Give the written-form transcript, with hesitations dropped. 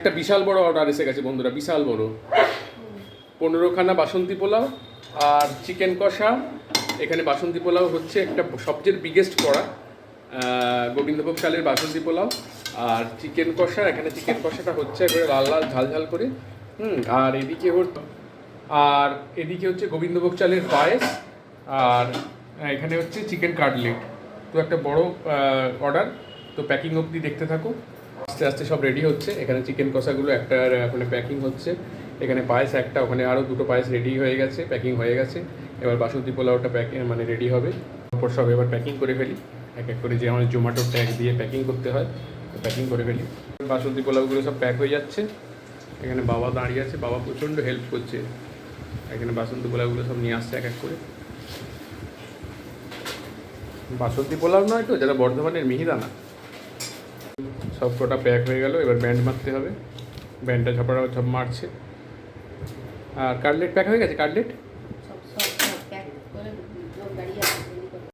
একটা বিশাল বড় অর্ডার এসে গেছে বন্ধুরা, বিশাল বড় 15খানা বাসন্তী পোলাও আর চিকেন কষা। এখানে বাসন্তী পোলাও হচ্ছে একটা সবচেয়ে বিগেস্ট করা, গোবিন্দভোগ চালের বাসন্তী পোলাও আর চিকেন কষা। এখানে চিকেন কষাটা হচ্ছে এবারে লাল লাল ঝাল ঝাল করে। আর এদিকে হচ্ছে গোবিন্দভোগ চালের পায়েস। আর এখানে হচ্ছে চিকেন কাটলেট। তো একটা বড় অর্ডার, তো প্যাকিং অবধি দেখতে থাকো। আস্তে আস্তে সব রেডি হচ্ছে। এখানে চিকেন কষাগুলো একটা ওখানে প্যাকিং হচ্ছে, এখানে পায়েস একটা, ওখানে আরও দুটো পায়েস রেডি হয়ে গেছে, প্যাকিং হয়ে গেছে। এবার বাসন্তী পোলাওটা মানে রেডি হবে। তারপর সব এবার প্যাকিং করে ফেলি এক এক করে, যে আমাদের জোম্যাটো ট্যাগ দিয়ে প্যাকিং করতে হয়, প্যাকিং করে ফেলি। বাসন্তী পোলাওগুলো সব প্যাক হয়ে যাচ্ছে। এখানে বাবা দাঁড়িয়ে আছে, বাবা প্রচণ্ড হেল্প করছে। এখানে বাসন্তী পোলাওগুলো সব নিয়ে আসছে এক এক করে। বাসন্তী পোলাও নয় তো, যারা বর্ধমানের মিহিদানা। সব কটা প্যাক হয়ে গেল, এবার ব্যান্ড মারতে হবে। ব্যান্ডটা ঝপড়া ঝপ মারছে। আর কাটলেট প্যাক হয়ে গেছে, কাটলেট